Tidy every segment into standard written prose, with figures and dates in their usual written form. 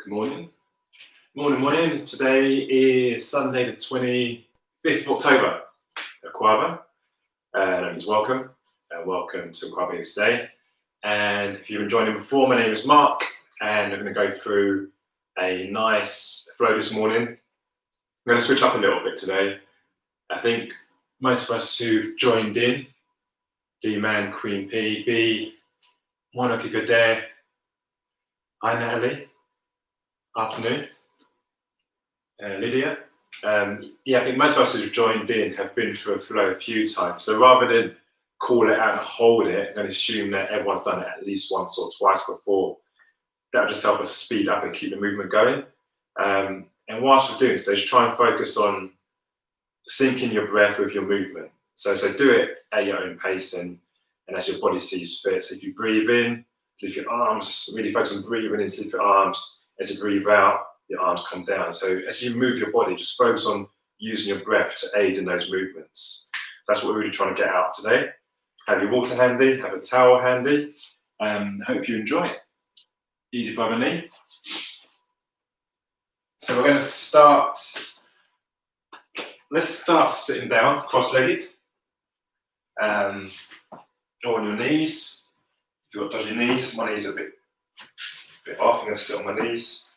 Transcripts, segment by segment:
Good morning. Morning. Today is Sunday, the 25th of October. Akwaaba. That means welcome. Welcome to Akwaaba today. And if you've been joining before, my name is Mark, and we're going to go through a nice flow this morning. I'm going to switch up a little bit today. I think most of us who've joined in, D-Man, Queen P, B, Monarch if you're there. Hi Natalie. Afternoon. Lydia. I think most of us who've joined in have been through a flow a few times. So rather than call it out and hold it, I'm going to assume that everyone's done it at least once or twice before. That'll just help us speed up and keep the movement going. And whilst we're doing so, just try and focus on syncing your breath with your movement. So do it at your own pace and as your body sees fit. So if you breathe in, lift your arms, really focus on breathing in to lift your arms. As you breathe out, your arms come down. So as you move your body, just focus on using your breath to aid in those movements. That's what we're really trying to get out today. Have your water handy, have a towel handy. Hope you enjoy it. Easy by the knee. So we're going to start, let's start sitting down, cross-legged. Or on your knees. If you've got dodgy knees, my knees are a bit off. I'm going to sit on my knees.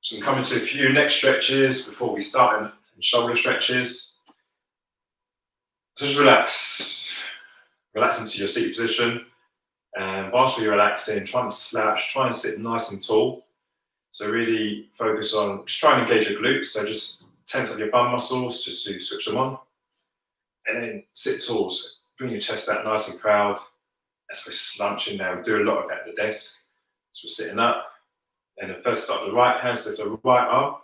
So I'm coming to a few neck stretches before we start and shoulder stretches. So just relax. Relax into your seated position. And whilst you're relaxing, try and slouch, try and sit nice and tall. So really focus on, just try and engage your glutes. So just tense up your bum muscles just to switch them on. And then sit tall. So bring your chest out nice and proud. As we're slouching now, we do a lot of that at the desk. So we're sitting up. And then first start the right hand, lift the right arm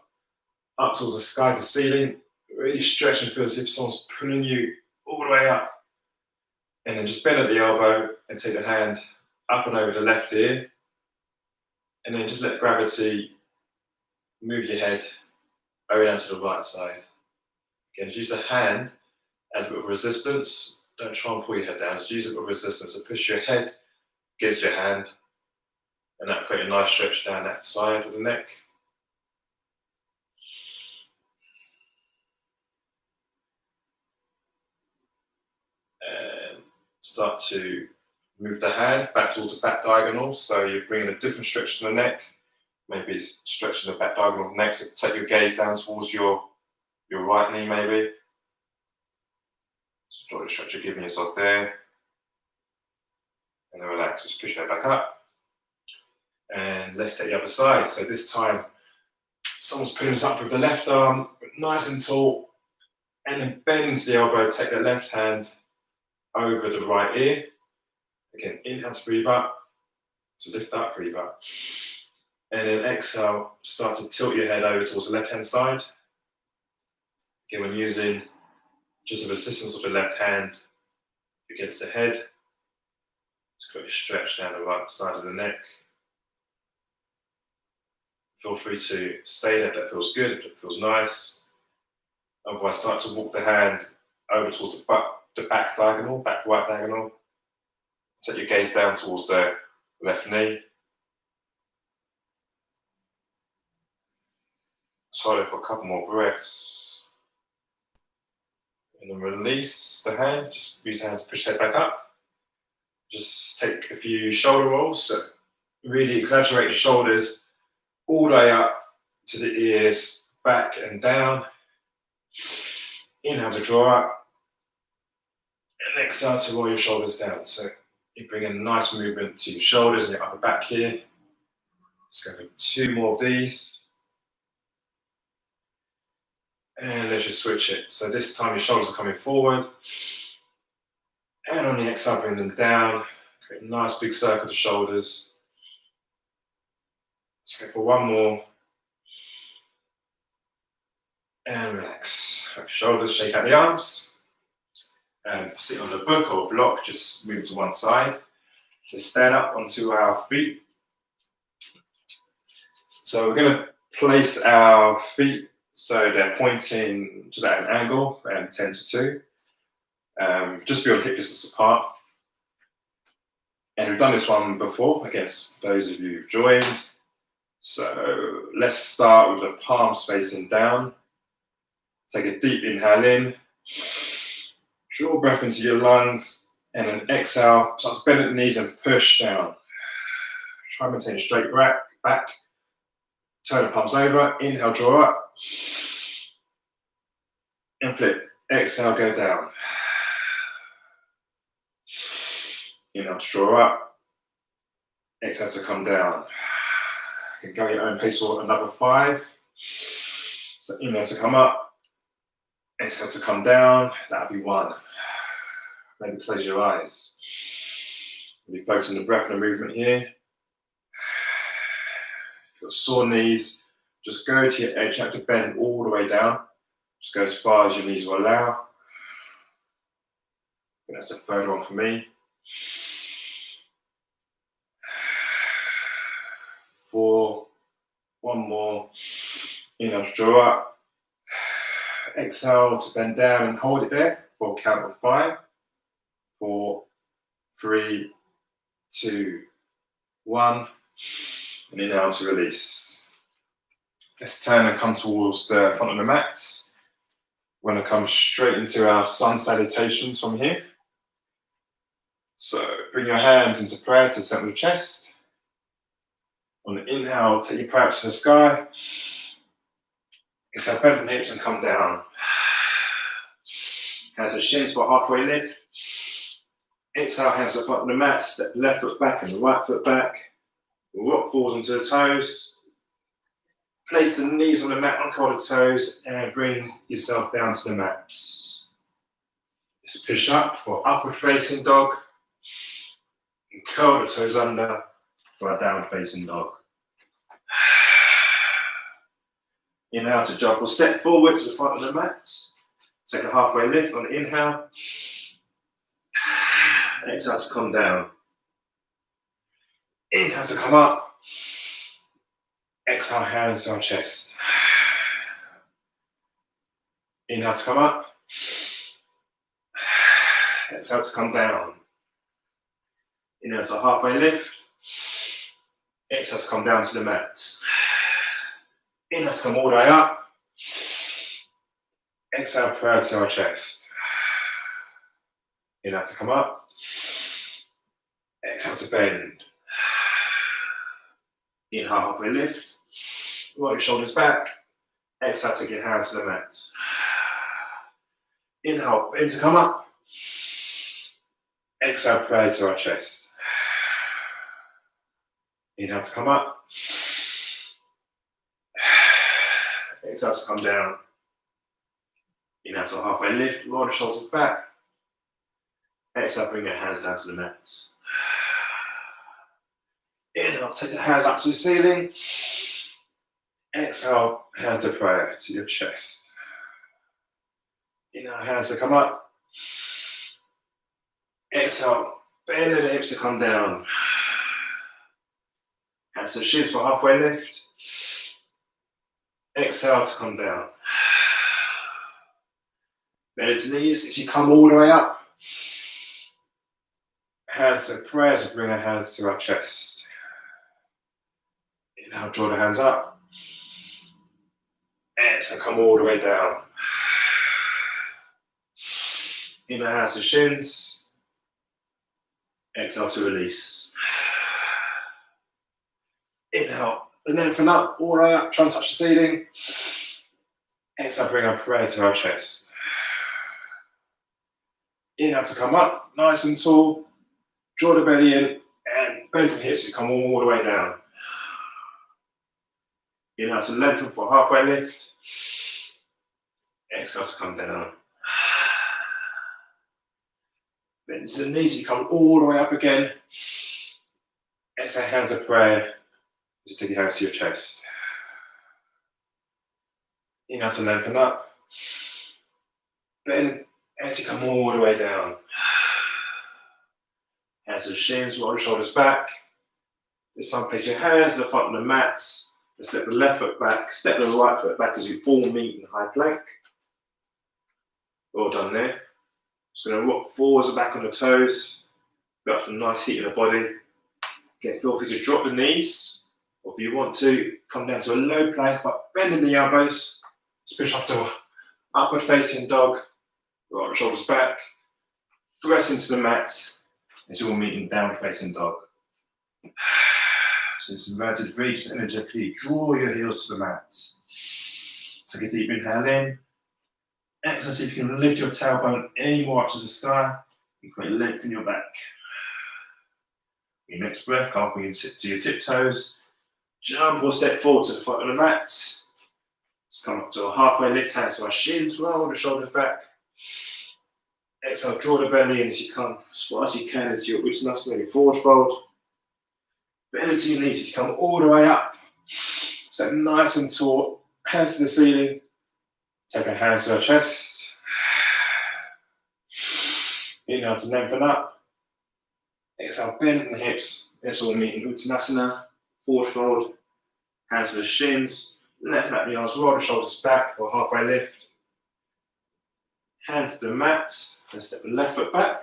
up towards the sky, the ceiling. Really stretch and feel as if someone's pulling you all the way up. And then just bend at the elbow and take the hand up and over the left ear. And then just let gravity move your head over down to the right side. Again, just use the hand as a bit of resistance. Don't try and pull your head down, just use it with resistance. So push your head against your hand. And that'll create a nice stretch down that side of the neck. And start to move the hand back towards the back diagonal. So you're bringing a different stretch to the neck. Maybe it's stretching the back diagonal of the neck. So take your gaze down towards your right knee, maybe. So enjoy the stretch you're giving yourself there. And then relax, just push that back up. And let's take the other side. So this time, someone's pulling us up with the left arm, nice and tall, and then bend into the elbow, take the left hand over the right ear. Again, inhale to breathe up, to lift up, breathe up. And then exhale, start to tilt your head over towards the left-hand side. Again, when using just the resistance of the left hand against the head, just got your stretch down the right side of the neck. Feel free to stay there if that feels good, if it feels nice. Otherwise, start to walk the hand over towards the back diagonal, back right diagonal. Take your gaze down towards the left knee. Just hold it for a couple more breaths. And then release the hand, just use the hand to push the head back up. Just take a few shoulder rolls, so really exaggerate the shoulders all the way up to the ears, back and down. Inhale to draw up. And exhale to roll your shoulders down. So you bring in a nice movement to your shoulders and your upper back here. Let's go for 2 more of these. And let's just switch it. So this time your shoulders are coming forward. And on the exhale, bring them down. Create a nice big circle of the shoulders. Let's go for 1 more. And relax. Shoulders, shake out the arms. And sit on the book or block, just move to one side. Just stand up onto our feet. So we're going to place our feet so they're pointing just at an angle, and 10 to 2. Just be on hip distance apart. And we've done this one before, I guess, those of you who've joined. So let's start with the palms facing down. Take a deep inhale in. Draw breath into your lungs, and then exhale. Start to bend at the knees and push down. Try and maintain a straight back. Turn the palms over. Inhale, draw up. And flip. Exhale, go down. Inhale to draw up. Exhale to come down. You can go at your own pace for another 5. So inhale to come up. Exhale to come down. That'll be 1. Maybe close your eyes. Really focus on the breath and the movement here. If you've got sore knees, just go to your edge. You have to bend all the way down. Just go as far as your knees will allow. I think that's the third one for me. 4. 1 more. Inhale to draw up. Exhale to bend down and hold it there for a count of 5. 4, 3, 2, 1. And inhale to release. Let's turn and come towards the front of the mat. We're going to come straight into our sun salutations from here. So bring your hands into prayer to the center of the chest. On the inhale, take your prayer up to the sky. Exhale, bend from the hips and come down. Hands to shins for a halfway lift. Exhale, hands to the front of the mat. Step the left foot back and the right foot back. Rock falls onto the toes. Place the knees on the mat, uncurl the toes, and bring yourself down to the mat. Just push up for upward facing dog. And curl the toes under for a downward facing dog. Inhale to jump or step forward to the front of the mat. Take a halfway lift on the inhale. Exhale to come down. Inhale to come up. Exhale, hands to our chest. Inhale to come up. Exhale to come down. Inhale to halfway lift. Exhale to come down to the mat. Inhale to come all the way up. Exhale, prayer to our chest. Inhale to come up. Exhale to bend. Inhale, halfway lift. Roll your shoulders back. Exhale, take your hands to the mat. Inhale, bend to come up. Exhale, prayer to our chest. Inhale to come up. Exhale to come down. Inhale to halfway lift. Roll the shoulders back. Exhale, bring your hands down to the mat. Inhale, take the hands up to the ceiling. Exhale, hands to prayer to your chest. Inhale, hands to come up. Exhale, bend the hips to come down. Hands to shins for halfway lift. Exhale to come down. Bend to knees as you come all the way up. Hands to prayer to bring our hands to our chest. Inhale, draw the hands up. Exhale, come all the way down. Inhale, hands to shins. Exhale to release. Inhale, lengthen up, all the way up, try and touch the ceiling. Exhale, bring our prayer to our chest. Inhale to come up, nice and tall. Draw the belly in and bend from hips to come all the way down. Inhale to lengthen for a halfway lift. Exhale to come down. Bend to the knees, you come all the way up again. Exhale, hands of prayer. Just take your hands to your chest. Inhale to lengthen up. Bend and to come all the way down. Hands to the shins, roll the shoulders back. This time place your hands in the front of the mat. Let's step the left foot back, step the right foot back as we all meet in high plank. Well done there. Just going to rock forwards and back on the toes. Got some nice heat in the body. Feel free to drop the knees Or if you want to, come down to a low plank, but bending the elbows. Let's push up to upward facing dog, right shoulders back, press into the mat. It's all meeting downward facing dog. So it's inverted V, just energetically draw your heels to the mat. Take a deep inhale in. Exhale, see if you can lift your tailbone any more up to the sky. You create length in your back. Your next breath, come up to your tiptoes. Jump or step forward to the front of the mat. Let's come up to a halfway lift, hands to our shins, roll the shoulders back. Exhale, draw the belly in as you come as far as you can into your Vinyasa, your forward fold. Bend into your knees as you come all the way up. So nice and tall, hands to the ceiling. Take our hands to our chest. Inhale to lengthen up. Exhale, bend the hips. Let's all meet in Uttanasana, forward fold. Hands to the shins. Left mat the arms, roll the shoulders back for a halfway lift. Hands to the mat. Then step the left foot back.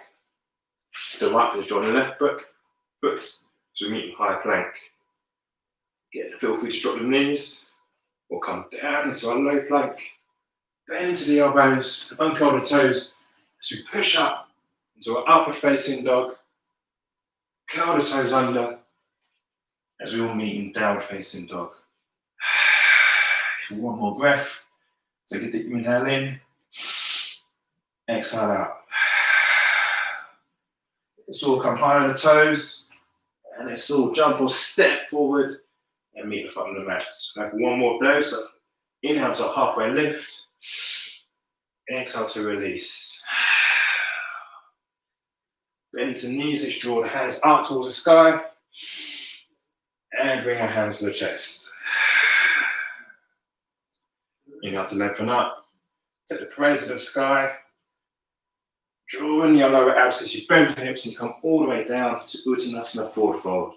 The right foot is joining the left foot. So we meet in high plank. Feel free to drop the knees or come down into our low plank. Bend into the elbows, uncurl the toes as we push up into our upward facing dog. Curl the toes under as we all meet in downward facing dog. For one more breath, take a deep inhale in, exhale out. Let's all come high on the toes, and let's all jump or step forward and meet the front of the mat. So for one more of those, so inhale to a halfway lift, exhale to release. Bend into knees, let's draw the hands up towards the sky, and bring our hands to the chest. Inhale to lengthen up, take the prayer to the sky, drawing your lower abs as you bend the hips and you come all the way down to Uttanasana forward fold.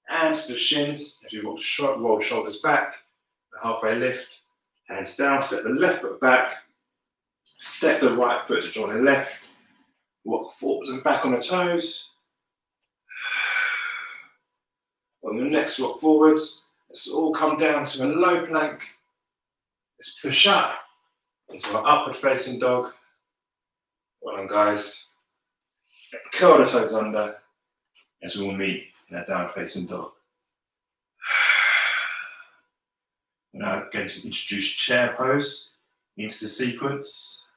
Hands to the shins as you roll the shoulders back, the halfway lift, hands down, step the left foot back, step the right foot to join the left, walk forwards and back on the toes. On your next walk forwards, let's all come down to a low plank. Let's push up into our upward facing dog. Well done, guys. Curl the toes under as we all meet in our downward facing dog. Now I'm going to introduce chair pose into the sequence.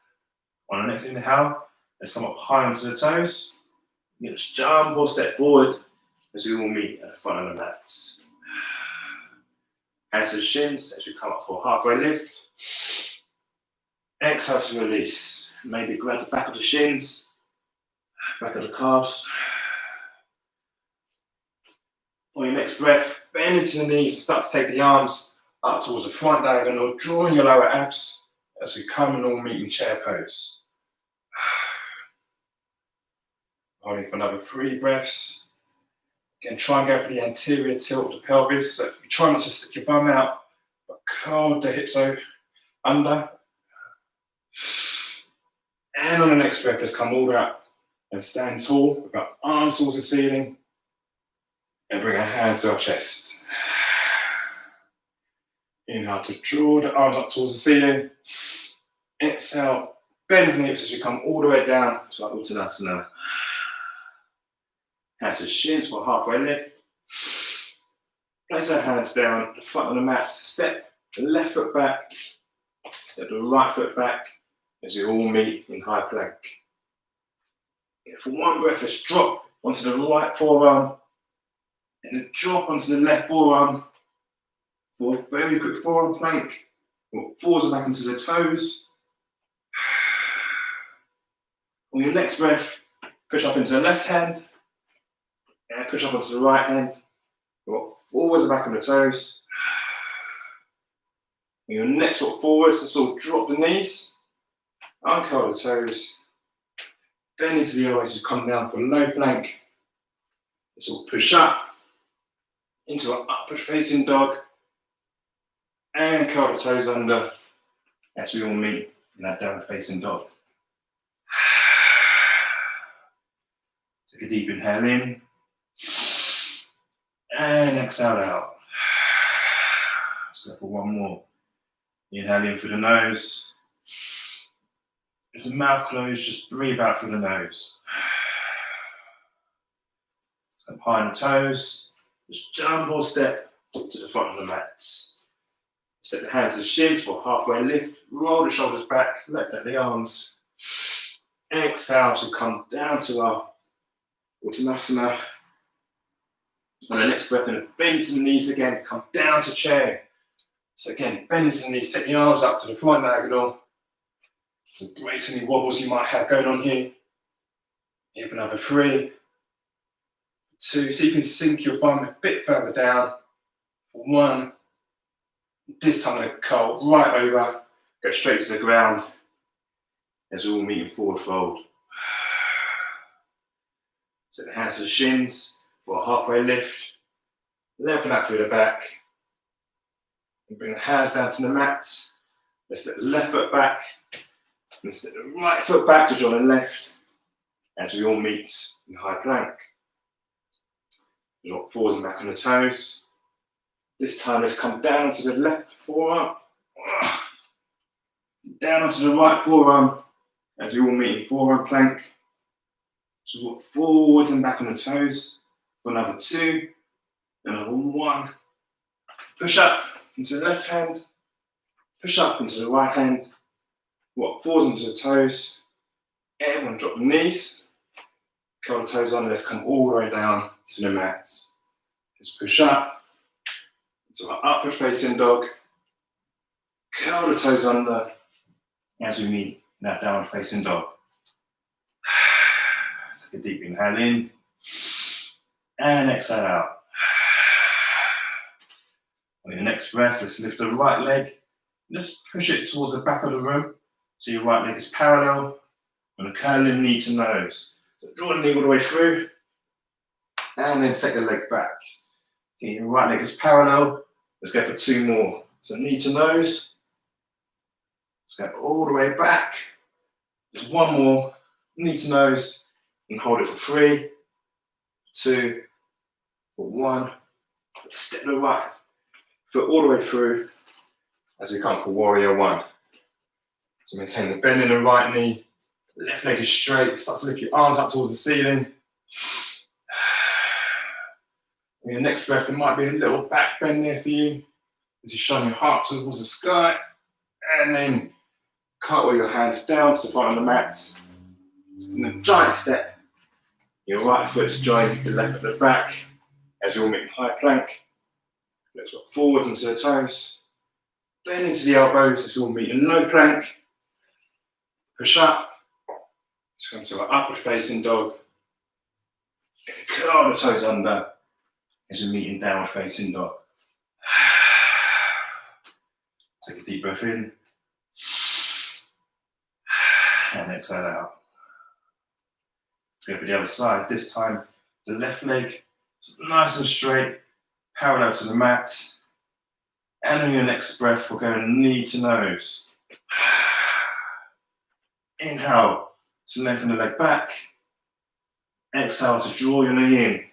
On the next inhale, let's come up high onto the toes. Let's jump or step forward as we all meet at the front of the mats. Hands to the shins as we come up for a halfway lift. Exhale to release. Maybe grab the back of the shins, back of the calves. On your next breath, bend into the knees and start to take the arms up towards the front diagonal, drawing your lower abs as we come and all meet in chair pose. Holding for another 3 breaths. Again, try and go for the anterior tilt of the pelvis. So you try not to stick your bum out, but curl the hips under. And on the next breath, let's come all the way up and stand tall with our arms towards the ceiling. And bring our hands to our chest. Inhale to draw the arms up towards the ceiling. Exhale, bend the hips as we come all the way down to our Uttanasana. Hands to shins for a halfway lift. Place our hands down at the front of the mat. Step the left foot back. Step the right foot back as we all meet in high plank. For one breath, let's drop onto the right forearm and then drop onto the left forearm for a very quick forearm plank. We'll forwards and back into the toes. On your next breath, push up into the left hand and push up onto the right hand. Walk forwards and back on the toes. On your next walk forwards, let's all drop the knees, uncurl the toes, bend into the elbows as you come down for a low plank. Let's all push up into an upward facing dog and curl the toes under as we all meet in that downward facing dog. Take a deep inhale in and exhale out. Let's go for one more. Inhale in through the nose. With the mouth closed, just breathe out through the nose. So high on the toes. Just jump or step to the front of the mats. Set the hands to the shins for a halfway lift. Roll the shoulders back, let out the arms. Exhale to come down to our Uttanasana. On the next breath, and bend to the knees again, come down to chair. So again, bend to the knees, take the arms up to the front diagonal. So brace any wobbles you might have going on here. Here for another 3, 2, so you can sink your bum a bit further down. 1, this time I'm going to curl right over, go straight to the ground as we all meet in forward fold. So the hands to the shins for a halfway lift. Lengthen that through the back. And bring the hands down to the mat. Let's let the left foot back. Let's let the right foot back to join the left as we all meet in high plank. Drop forwards and back on the toes. This time let's come down onto the left forearm. Down onto the right forearm as we all meet in forearm plank. So walk forwards and back on the toes for another 2, another 1. Push up into the left hand, push up into the right hand, walk forwards onto the toes. Everyone drop the knees, curl the toes under, let's come all the way down to the mats. Just push up into our upward facing dog, curl the toes under as we meet in that downward facing dog. Take a deep inhale in and exhale out. On your next breath, let's lift the right leg. Let's push it towards the back of the room so your right leg is parallel and a curling knee to nose. So draw the knee all the way through and then take the leg back. Okay, your right leg is parallel. Let's go for 2 more. So knee to nose. Let's go all the way back. Just 1 more. Knee to nose. And hold it for 3, 2, 1. Step the right foot all the way through as we come for warrior 1. So maintain the bend in the right knee, left leg is straight, start to lift your arms up towards the ceiling. On your next breath, there might be a little back bend there for you as you shine your heart towards the sky, and then cartwheel your hands down to the front of the mat, and then giant step. Your right foot to join the left at the back as we all meet in high plank. Let's rock forwards into the toes. Bend into the elbows as we all meet in low plank. Push up. Let's come to our upward facing dog. Curl the toes under as we meet in downward facing dog. Take a deep breath in. And exhale out. Let's go for the other side. This time, the left leg is nice and straight, parallel to the mat. And on your next breath, we'll go knee to nose. Inhale to lengthen the leg back. Exhale to draw your knee in.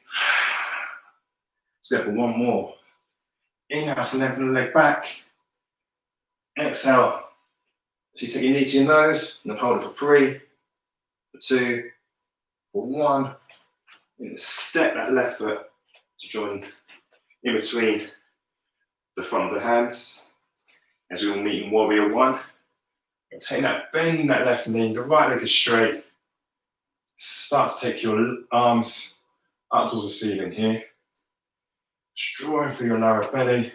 Let's go for 1 more. Inhale to lengthen the leg back. Exhale. So you take your knee to your nose, and then hold it for 3, for 2, for 1, and step that left foot to join in between the front of the hands as we all meet in warrior 1. And take that bend in that left knee, the right leg is straight. Start to take your arms up towards the ceiling here. Just drawing through your lower belly.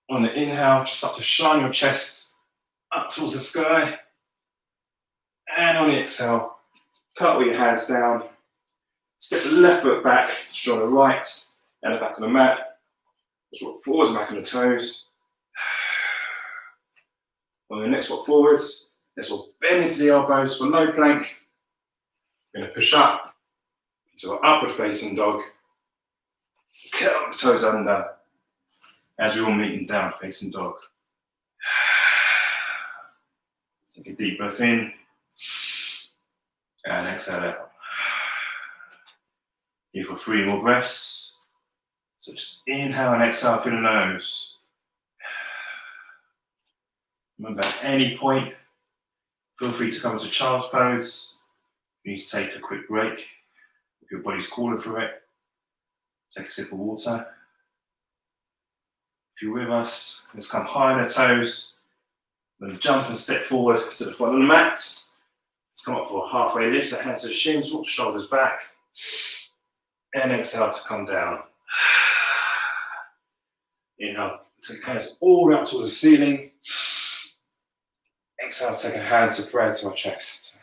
On the inhale, just start to shine your chest up towards the sky. And on the exhale, cartwheel your hands down. Step the left foot back to join the right and the back of the mat. Just rock forwards and back on the toes. On the next walk forwards, let's all bend into the elbows for low plank. We're going to push up into our upward facing dog. Curl the toes under as we all meet in down facing dog. Take a deep breath in. And exhale out. Here for 3 more breaths. So just inhale and exhale through the nose. Remember, at any point, feel free to come into child's pose. You need to take a quick break. If your body's calling for it, take a sip of water. If you're with us, let's come high on the toes. Then jump and step forward to the front of the mat. Let's come up for a halfway lift, so hands to the shins, walk the shoulders back. And exhale to come down. Inhale, take hands all the way up towards the ceiling. Exhale, take a hand to prayer to our chest.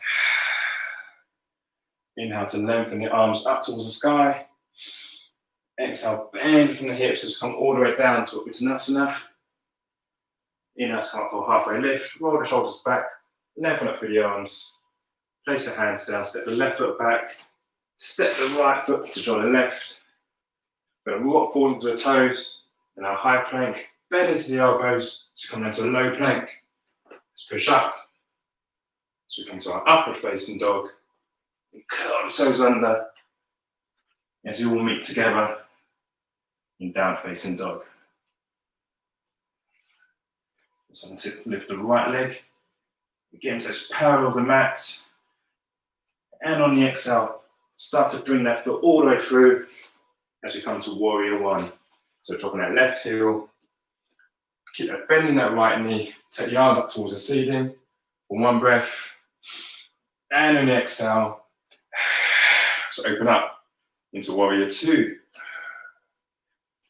Inhale to lengthen the arms up towards the sky. Exhale, bend from the hips as we come all the way down to Vinyasa. Inhale to come up for a halfway lift. Roll the shoulders back. Lengthen up through the arms. Place the hands down. Step the left foot back. Step the right foot to join the left. We're going to rock forward into the toes. And our high plank. Bend into the elbows to come into a low plank. Let's push up. So we come to our upward facing dog. And curl the toes under. As you all meet together in down facing dog. So lift the right leg. Again, so it's parallel the mat. And on the exhale, start to bring that foot all the way through as we come to warrior one. So dropping that left heel. Keep that bending that right knee. Take the arms up towards the ceiling for one breath. And on the exhale, so open up into warrior two.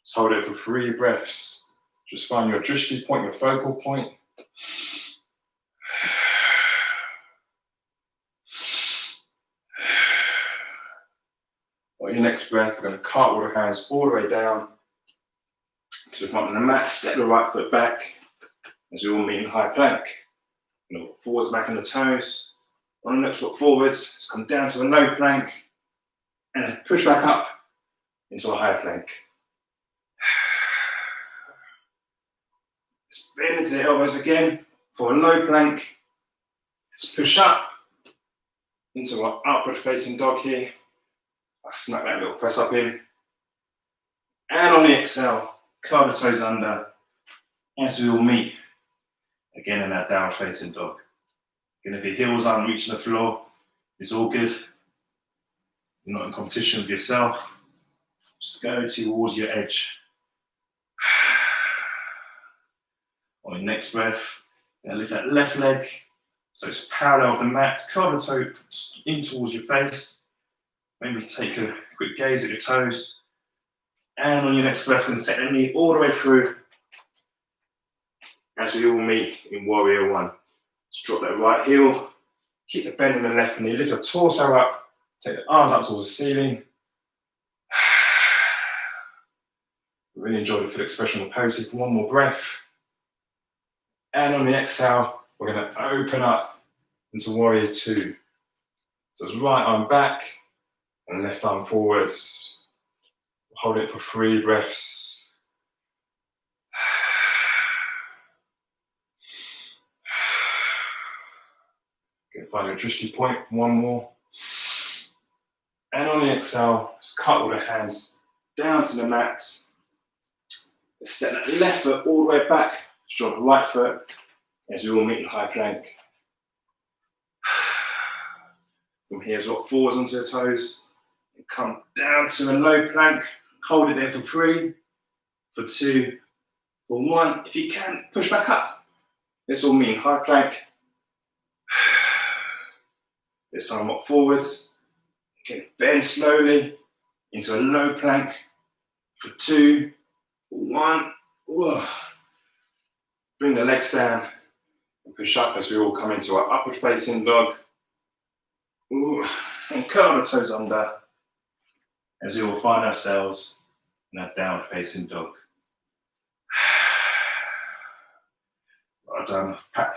Just hold it for 3 breaths. Just find your drishti point, your focal point. On your next breath, we're going to cartwheel the hands all the way down to the front of the mat. Step the right foot back as we all meet in high plank. Look forwards, back on the toes. On the next foot forwards, let's come down to a low plank and then push back up into a high plank. Let's bend into the elbows again for a low plank. Let's push up into our upward facing dog here. I'll snap that little press up in. And on the exhale, curl the toes under as we all meet again in that downward facing dog. Again, if your heels aren't reaching the floor, it's all good. You're not in competition with yourself. Just go towards your edge. On your next breath, lift that left leg so it's parallel with the mat. Curl the toe in towards your face. Maybe take a quick gaze at your toes. And on your next breath, we're going to take the knee all the way through as we all meet in warrior one. Just drop that right heel. Keep the bend in the left knee. Lift the torso up. Take the arms up towards the ceiling. Really enjoy the full expression of the pose here for one more breath. And on the exhale, we're going to open up into warrior two. So it's right arm back and left arm forwards. Hold it for 3 breaths. Okay, find a drishti point, one more. And on the exhale, let's cartwheel the hands down to the mat. Let's step that left foot all the way back. Drop the right foot as we all meet in high plank. From here, drop forwards onto the toes and come down to a low plank. Hold it there for 3, for 2, for 1. If you can, push back up. Let's all meet in high plank. This time walk forwards. Again, bend slowly into a low plank for 2, for 1. Whoa. Bring the legs down and push up as we all come into our upward facing dog. Ooh. And curl the toes under as we all find ourselves in that downward facing dog. Well done. I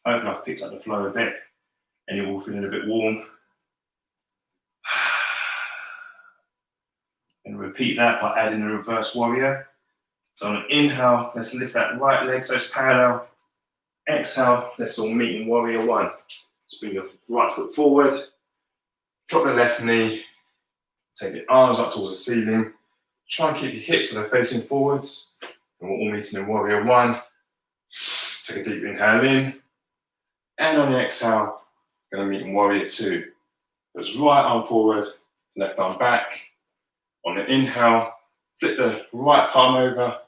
hope I've picked up the flow a bit and you're all feeling a bit warm. And repeat that by adding a reverse warrior. So on an inhale, let's lift that right leg so it's parallel. Exhale, let's all meet in warrior one. Just bring your right foot forward. Drop the left knee. Take the arms up towards the ceiling. Try and keep your hips so they're facing forwards. And we're all meeting in warrior one. Take a deep inhale in. And on the exhale, going to meet in warrior two. That's right arm forward, left arm back. On the inhale, flip the right palm over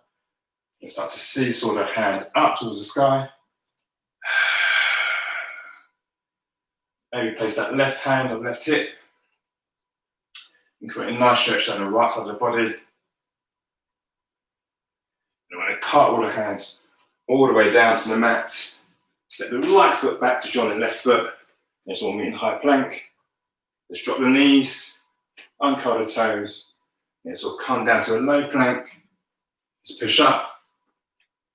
and start to seesaw the hand up towards the sky. Maybe place that left hand on left hip and create a nice stretch down the right side of the body. And we're going to cartwheel the hands all the way down to the mat. Step the right foot back to join the left foot. Let's all meet in high plank. Let's drop the knees, uncurl the toes. Let's all come down to a low plank. Let's push up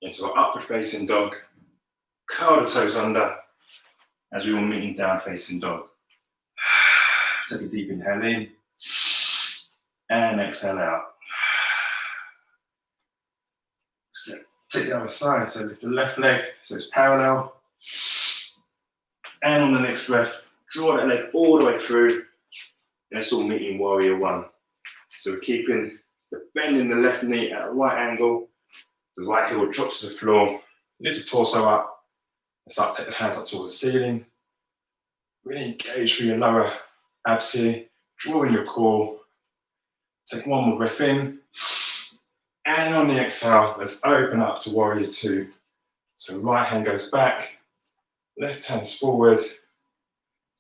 into an upward facing dog. Curl the toes under as we all meet in down facing dog. Take a deep inhale in and exhale out. So take the other side, so lift the left leg so it's parallel. And on the next breath, draw that leg all the way through. Let's all meet in warrior one. So we're keeping the bend in the left knee at a right angle. The right heel drops to the floor. Lift the torso up. And start to take the hands up towards the ceiling. Really engage through your lower abs here. Draw in your core. Take one more breath in. And on the exhale, let's open up to warrior two. So right hand goes back. Left hand's forward.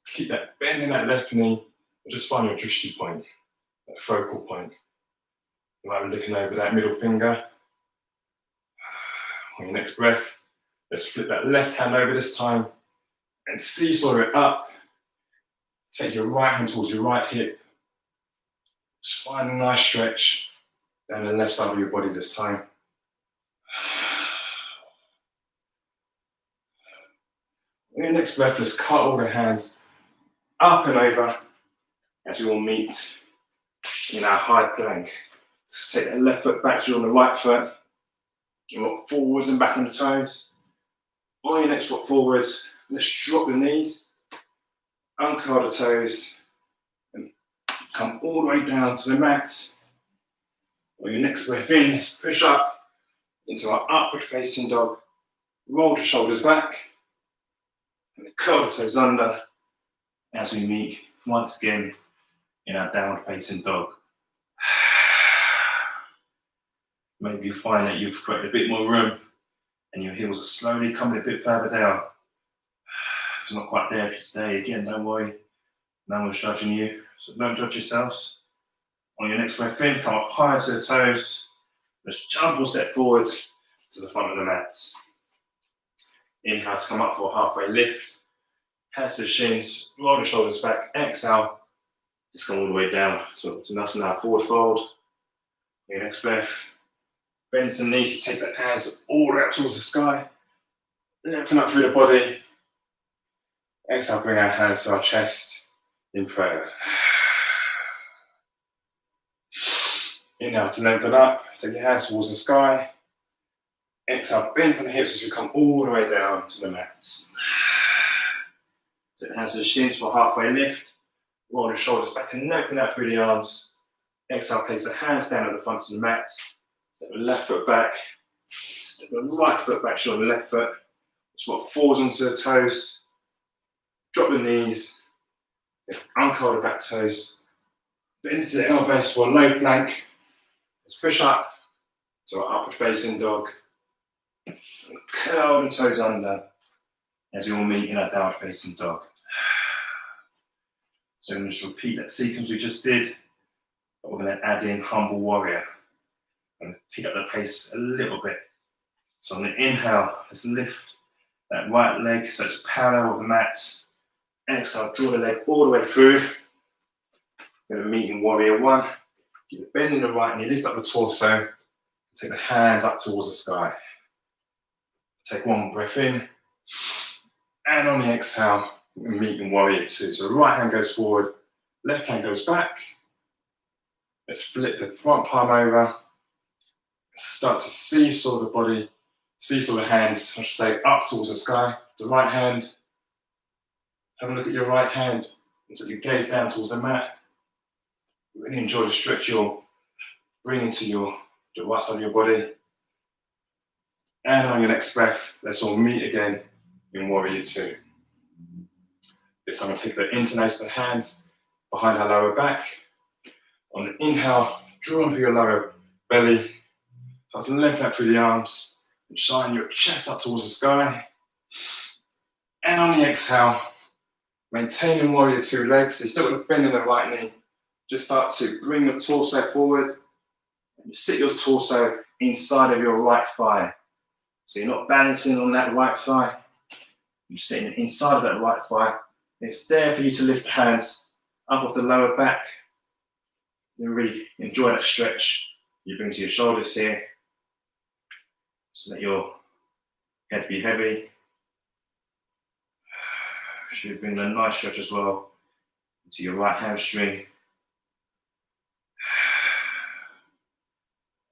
Keep that bend in that left knee. And just find your drishti point, that focal point. You might be looking over that middle finger. On your next breath, let's flip that left hand over this time and seesaw it up. Take your right hand towards your right hip. Just find a nice stretch down the left side of your body this time. On your next breath, let's cut all the hands up and over as we all meet in our high plank. So take that left foot back to on the right foot. You walk forwards and back on the toes. On your next walk forwards, let's drop the knees, uncurl the toes, and come all the way down to the mat. On your next breath in, let's push up into our upward facing dog. Roll the shoulders back, and curl the toes under as we meet once again in our downward facing dog. Maybe you find that you've created a bit more room and your heels are slowly coming a bit further down. If it's not quite there for you today, again, don't worry. No one's judging you, so don't judge yourselves. On your next breath in, come up higher to the toes. Let's jump or step forward to the front of the mat. Inhale to come up for a halfway lift. Hands to the shins, roll the shoulders back. Exhale. Let's come all the way down to Vinyasa, forward fold. On your next breath, bend to the knees, you take the hands all the way up towards the sky. Lengthen up through the body. Exhale, bring our hands to our chest in prayer. Inhale to lengthen up, take your hands towards the sky. Exhale, bend from the hips as we come all the way down to the mats. Take the hands to the shins for a halfway lift. Roll the shoulders back and lengthen out through the arms. Exhale, place the hands down at the front of the mat. Step the left foot back. Step the right foot back, show the left foot. Just walk forwards onto the toes. Drop the knees. Uncurl the back toes. Bend into the elbows for a low plank. Let's push up to our upward facing dog. And curl the toes under as we all meet in our downward facing dog. So I'm going to just repeat that sequence we just did, but we're going to add in humble warrior and pick up the pace a little bit. So on the inhale, let's lift that right leg so it's parallel with the mat. Exhale, draw the leg all the way through. We're going to meet in warrior one. Keep the bend in the right knee, lift up the torso. Take the hands up towards the sky. Take one breath in. And on the exhale, we meet in warrior two. So the right hand goes forward, left hand goes back. Let's flip the front palm over. Start to seesaw the body, seesaw the hands, I should say, up towards the sky. The right hand, have a look at your right hand until you gaze down towards the mat. Really enjoy the stretch your bring into the right side of your body. And on your next breath, let's all meet again in Warrior Two. This time, take the international hands behind our lower back. On the inhale, draw on through your lower belly. Start to lengthen out through the arms and shine your chest up towards the sky. And on the exhale, maintaining Warrior Two legs. So you still got a bend in the right knee. Just start to bring your torso forward. And you sit your torso inside of your right thigh. So you're not balancing on that right thigh. You're sitting inside of that right thigh. It's there for you to lift the hands up off the lower back. You really enjoy that stretch you bring to your shoulders here. Just let your head be heavy. Should bring a nice stretch as well into your right hamstring.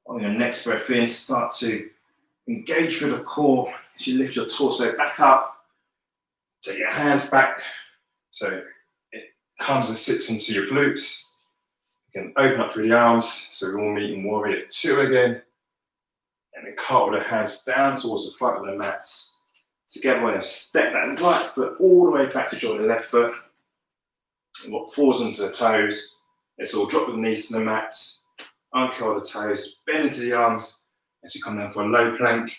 On your next breath in, start to engage through the core as you lift your torso back up. Take your hands back so it comes and sits into your glutes. You can open up through the arms so we all meet in Warrior Two again. And then cartwheel the hands down towards the front of the mats. Together we're going to step that right foot all the way back to join the left foot. And what falls into the toes. Let's all drop the knees to the mat. Uncurl the toes, bend into the arms as we come down for a low plank.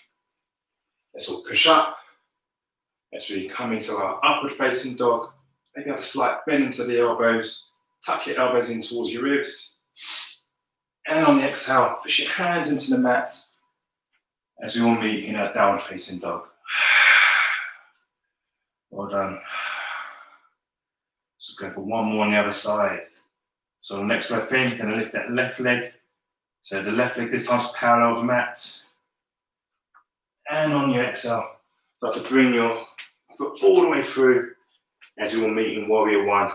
Let's all push up. As we come into our upward facing dog, maybe have a slight bend into the elbows. Tuck your elbows in towards your ribs. And on the exhale, push your hands into the mat as we all meet in our downward facing dog. Well done. So go for one more on the other side. So on the next breath in, you're going to lift that left leg. So the left leg this time is parallel to the mat. And on your exhale, start to bring your foot all the way through as we will meet in Warrior One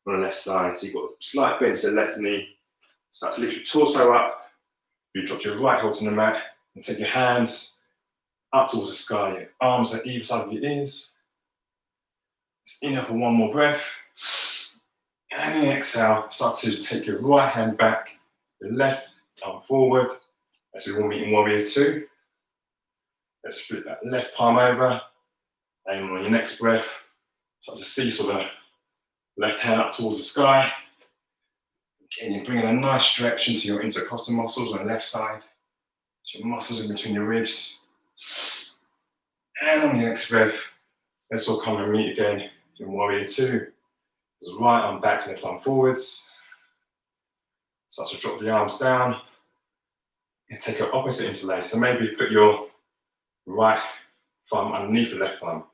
on the left side. So you've got a slight bend to the left knee. Start to lift your torso up. You drop your right heel to the mat and take your hands up towards the sky. Your arms at either side of your ears. Just inhale for one more breath. And then exhale, start to take your right hand back, the left arm forward as we all meet in Warrior Two. Let's flip that left palm over. And on your next breath, start to seesaw the left hand up towards the sky. Again, you're bringing a nice stretch into your intercostal muscles on the left side. So your muscles in between your ribs. And on your next breath, let's all come and meet again in Warrior Two. So right arm back, left arm forwards. Start to drop the arms down and take your opposite interlace. So maybe put your right thumb underneath the left thumb.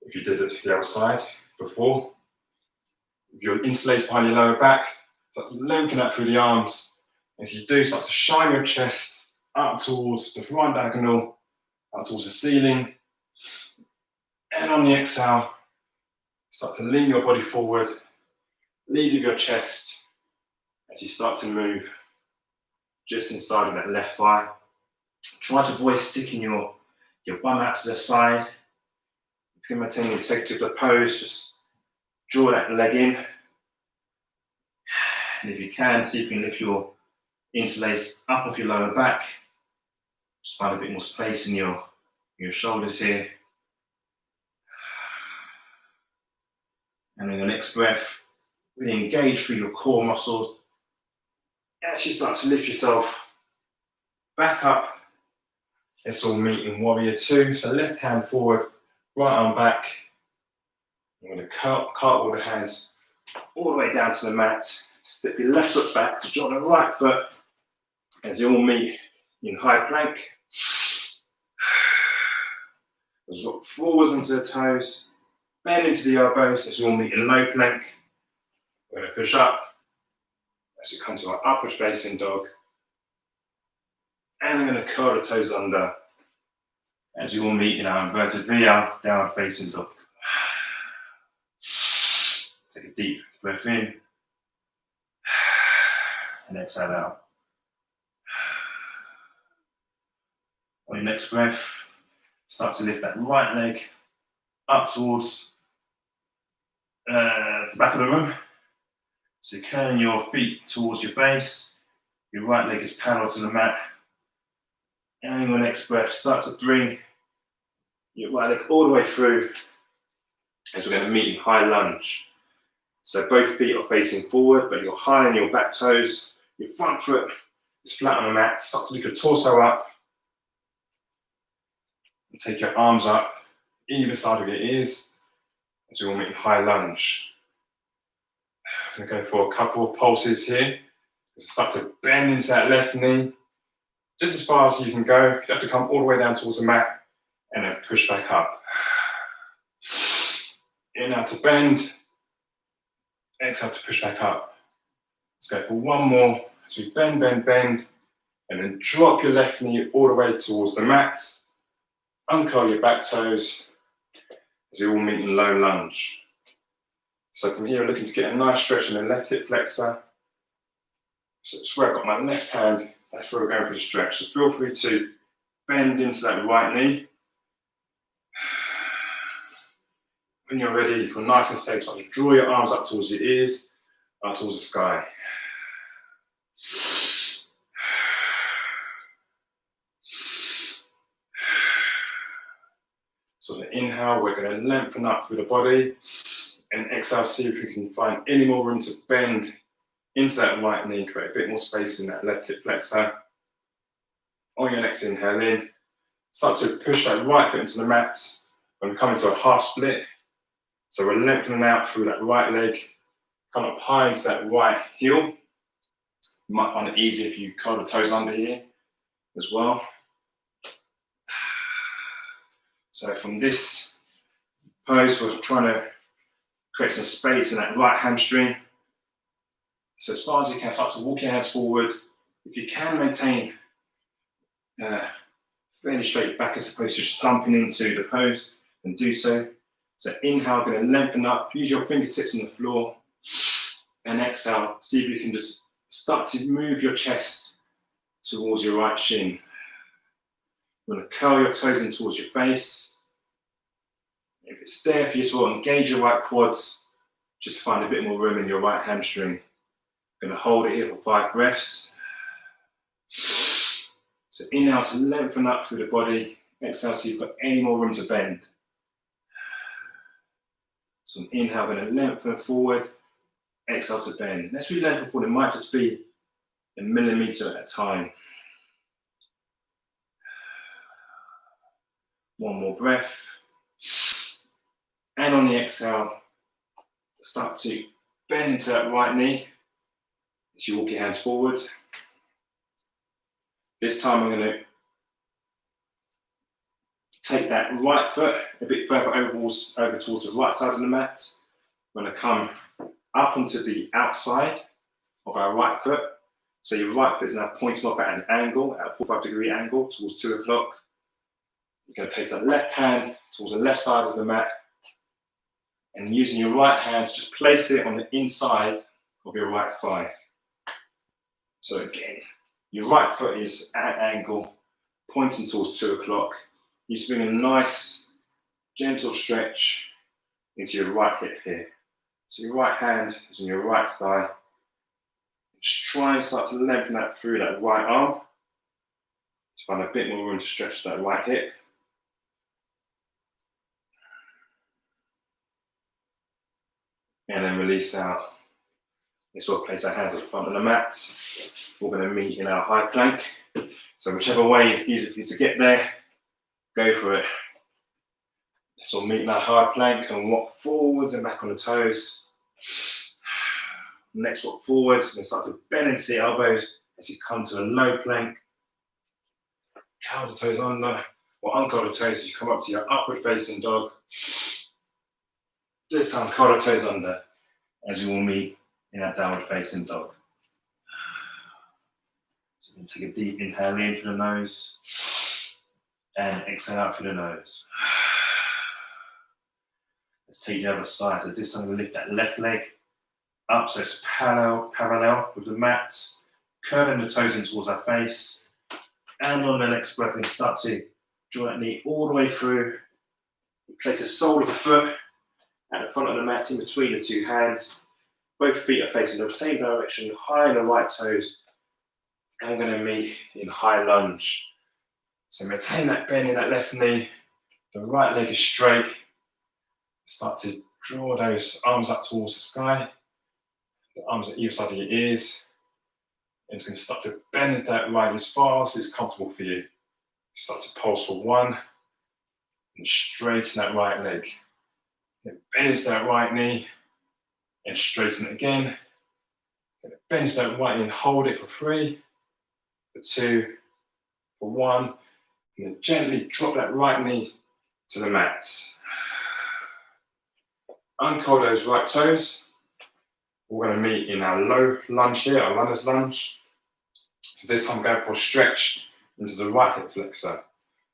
If you did it the other side before. Your interlace behind your lower back, start to lengthen out through the arms. As you do, start to shine your chest up towards the front diagonal, up towards the ceiling. And on the exhale, start to lean your body forward, lead with your chest as you start to move just inside of that left thigh. Try to avoid sticking your bum out to the side. If you maintain your tetracular pose, just draw that leg in. And if you can, see if you can lift your interlace up off your lower back. Just find a bit more space in your shoulders here. And in the next breath, really engage through your core muscles. Actually start to lift yourself back up. Let's all meet in Warrior Two. So left hand forward, right arm back. I'm going to cartwheel the hands all the way down to the mat. Step your left foot back to join the right foot as you all meet in high plank. Drop forwards onto the toes. Bend into the elbows as we all meet in low plank. We're going to push up as we come to our upward facing dog. And we're going to curl the toes under as we all meet in our inverted V, downward facing dog. Take a deep breath in and exhale out. On your next breath, start to lift that right leg up towards the back of the room. So curling your feet towards your face. Your right leg is parallel to the mat. And in your next breath, start to bring your right leg all the way through as we're going to meet in high lunge. So both feet are facing forward, but you're high on your back toes. Your front foot is flat on the mat. Start to lift your torso up. And take your arms up, either side of your ears, as we will meet in high lunge. I'm going to go for a couple of pulses here. Start to bend into that left knee, just as far as you can go. You have to come all the way down towards the mat and then push back up. Inhale to bend, exhale to push back up. Let's go for one more as we bend, bend, bend, and then drop your left knee all the way towards the mat. Uncurl your back toes as we all meet in low lunge. So from here, we're looking to get a nice stretch in the left hip flexor. So that's where I've got my left hand, that's where we're going for the stretch. So feel free to bend into that right knee. When you're ready, if you're nice and stable, start to draw your arms up towards your ears, up towards the sky. So the inhale, we're going to lengthen up through the body, and exhale, see if we can find any more room to bend into that right knee, create a bit more space in that left hip flexor. On your next inhale in, start to push that right foot into the mat. We're coming to a half split. So we're lengthening out through that right leg, come up high into that right heel. You might find it easier if you curl the toes under here as well. So from this pose, we're trying to create some space in that right hamstring. So as far as you can, start to walk your hands forward. If you can, maintain fairly straight back as opposed to just dumping into the pose, then do so. So inhale, going to lengthen up, use your fingertips on the floor, and exhale, see if you can just start to move your chest towards your right shin. You want to curl your toes in towards your face. If it's there for you as well, engage your right quads, just find a bit more room in your right hamstring. Going to hold it here for 5 breaths. So inhale to lengthen up through the body. Exhale, so you've got any more room to bend. So inhale, going to lengthen forward. Exhale to bend. Let's really lengthen forward. It might just be a millimetre at a time. One more breath. And on the exhale, start to bend into that right knee as you walk your hands forward. This time I'm going to take that right foot a bit further over towards the right side of the mat. I'm going to come up onto the outside of our right foot. So your right foot is now pointing off at an angle, at a 45-degree angle towards 2 o'clock. You're going to place that left hand towards the left side of the mat, and using your right hand, just place it on the inside of your right thigh. So again, your right foot is at an angle, pointing towards 2 o'clock. You just bring a nice, gentle stretch into your right hip here. So your right hand is on your right thigh. Just try and start to lengthen that through that right arm. Just find a bit more room to stretch that right hip. And then release out. Let's all place our hands at the front of the mat. We're going to meet in our high plank. So whichever way is easier for you to get there, go for it. Let's all meet in our high plank and walk forwards and back on the toes. Next, walk forwards and start to bend into the elbows as you come to a low plank. Curl the toes under, or uncurl the toes as you come up to your upward facing dog. This time, curl the toes under as you will meet in our downward facing dog. So we'll take a deep inhale in through the nose and exhale out through the nose. Let's take the other side. So this time we'll lift that left leg up so it's parallel with the mat, curling the toes in towards our face. And on the next breath, we start to draw that knee all the way through. We place the sole of the foot at the front of the mat in between the 2 hands. Both feet are facing the same direction, high on the right toes. And we're going to meet in high lunge. So maintain that bend in that left knee. The right leg is straight. Start to draw those arms up towards the sky. The arms at either side of your ears. And you're going to start to bend that right as far as it's comfortable for you. Start to pulse for 1. And straighten that right leg. Then bend into that right knee. And straighten it again. Then bend into that right knee and hold it for 3, for 2, for 1. And then gently drop that right knee to the mat. Uncurl those right toes. We're going to meet in our low lunge here, our runner's lunge. So this time I'm going for a stretch into the right hip flexor.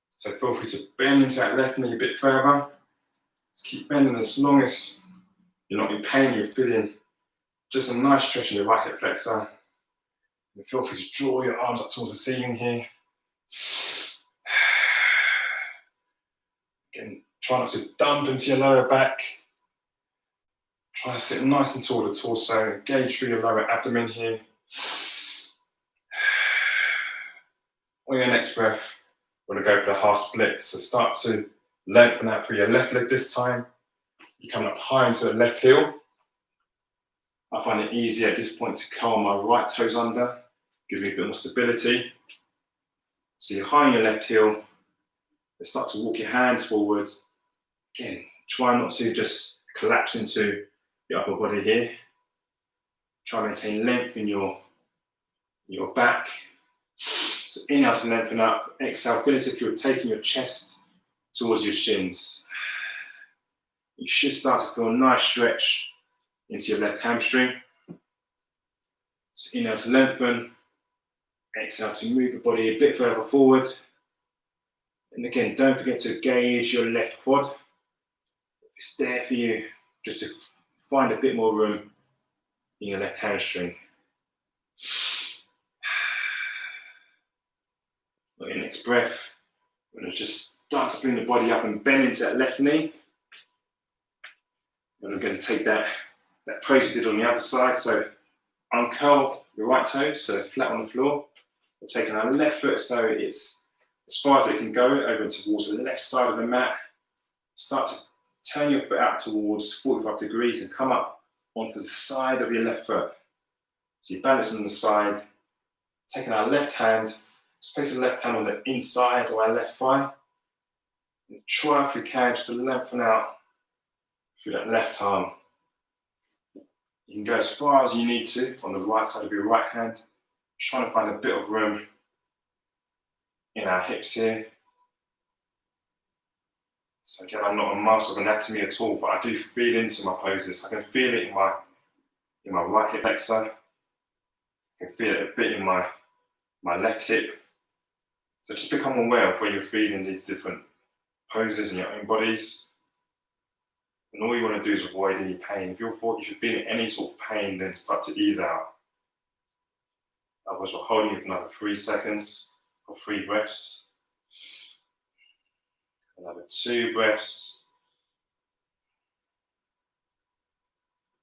So feel free to bend into that left knee a bit further. Just keep bending as long as you're not in pain, you're feeling just a nice stretch in your right hip flexor. And feel free to draw your arms up towards the ceiling here. Again, try not to dump into your lower back. Try to sit nice and tall the torso, engage through your lower abdomen here. On your next breath, we're going to go for the half split. So start to lengthen out through your left leg this time. You're coming up high into the left heel. I find it easier at this point to curl my right toes under. Gives me a bit more stability. So you're high on your left heel. And start to walk your hands forward. Again, try not to just collapse into your upper body here. Try and maintain length in your back. So inhale to lengthen up. Exhale, feel as if you're taking your chest towards your shins. You should start to feel a nice stretch into your left hamstring. So inhale to lengthen. Exhale to move the body a bit further forward. And again, don't forget to gauge your left quad. It's there for you just to find a bit more room in your left hamstring. On your next breath, we're going to just start to bring the body up and bend into that left knee. And we're going to take that pose we did on the other side. So uncurl your right toes, so flat on the floor. We're taking our left foot so it's as far as it can go over towards the left side of the mat. Start to turn your foot out towards 45 degrees and come up onto the side of your left foot. So you balance on the side, taking our left hand, just place the left hand on the inside of our left thigh. And try if you can just to lengthen out through that left arm. You can go as far as you need to on the right side of your right hand. Trying to find a bit of room in our hips here. So again, I'm not a master of anatomy at all, but I do feel into my poses. I can feel it in my right hip flexor. I can feel it a bit in my left hip. So just become aware of where you're feeling these different poses in your own bodies. And all you want to do is avoid any pain. If you're feeling any sort of pain, then start to ease out. Otherwise, we're holding it for another 3 seconds or 3 breaths. Another 2 breaths.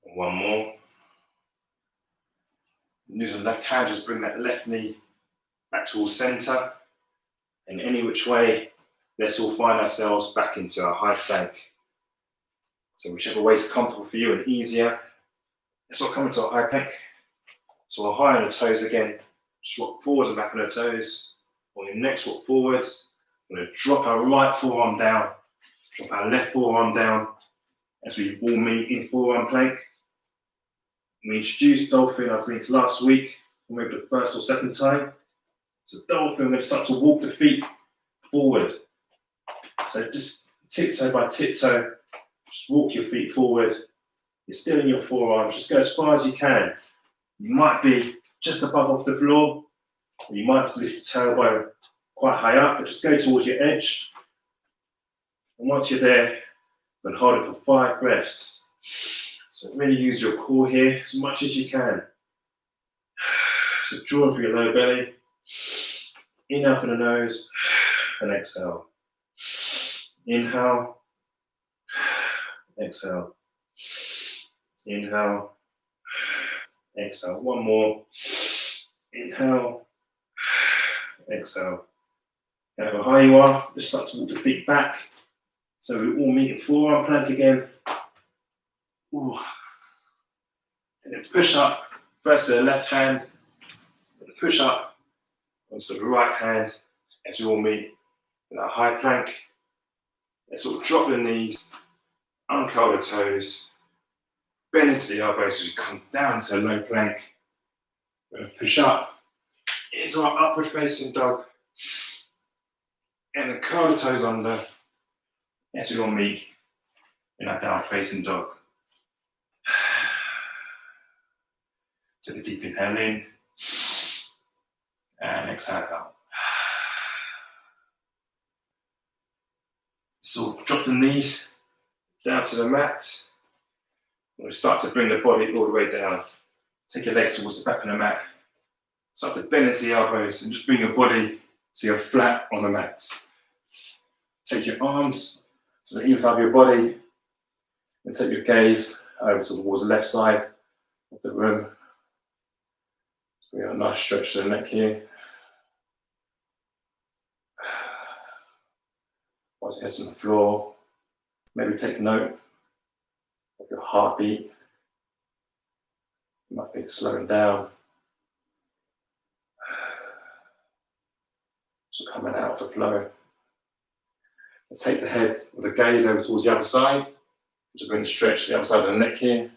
And 1 more. And use the left hand, just bring that left knee back towards center. And any which way, let's all find ourselves back into our high plank. So whichever way is comfortable for you and easier, let's all come into our high plank. So we're high on the toes again. Just rock forwards and back on the toes. On your next walk forwards, we're going to drop our right forearm down, drop our left forearm down as we all meet in forearm plank. We introduced dolphin, I think, last week, or maybe the first or second time. So dolphin, we're going to start to walk the feet forward. So just tiptoe by tiptoe, just walk your feet forward. You're still in your forearms, just go as far as you can. You might be just above off the floor, or you might lift your tailbone quite high up, but just go towards your edge. And once you're there, then hold it for 5 breaths. So really use your core here as much as you can. So draw through your lower belly. Inhale through the nose and exhale. Inhale. Exhale. Inhale. Exhale. 1 more. Inhale. exhale. However high you are, just start to walk the feet back. So we all meet at forearm plank again. Ooh. And then push up, first to the left hand, and push up onto the right hand as we all meet in our high plank. Let's sort of drop the knees, uncurl the toes, bend into the elbows as we come down to low plank. We're going to push up into our upward facing dog and then curl the toes under as we all meet in our downward facing dog. Take a deep inhale in and exhale out. So drop the knees down to the mat. We'll start to bring the body all the way down. Take your legs towards the back of the mat. Start to bend into the elbows and just bring your body so you're flat on the mat. Take your arms to the inside of your body and take your gaze over towards the left side of the room. Bring a nice stretch to the neck here. Watch your head on the floor. Maybe take note of your heartbeat. You might be slowing down. So coming out of the flow. Let's take the head or the gaze over towards the other side. Just bring the stretch to the other side of the neck here.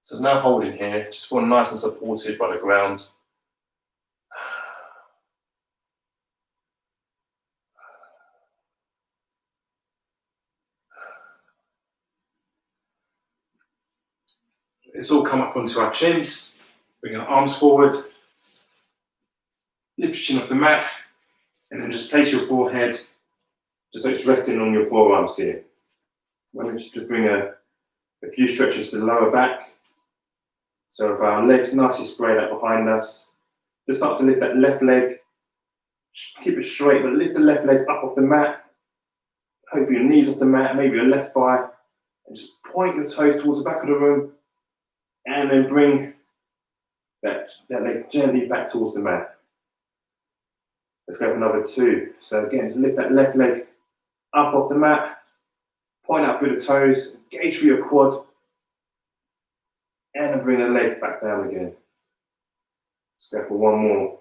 So there's no holding here, just feel nice and supported by the ground. Let's all come up onto our chins, bring our arms forward, lift your chin off the mat, and then just place your forehead just so it's resting on your forearms here. I want you to bring a few stretches to the lower back. So if our legs nicely spread out behind us, just start to lift that left leg, keep it straight, but lift the left leg up off the mat, hopefully your knees off the mat, maybe your left thigh, and just point your toes towards the back of the room, and then bring that leg gently back towards the mat. Let's go for another 2. So again, just lift that left leg up off the mat, point out through the toes, engage through your quad, and then bring the leg back down again. Let's go for one more.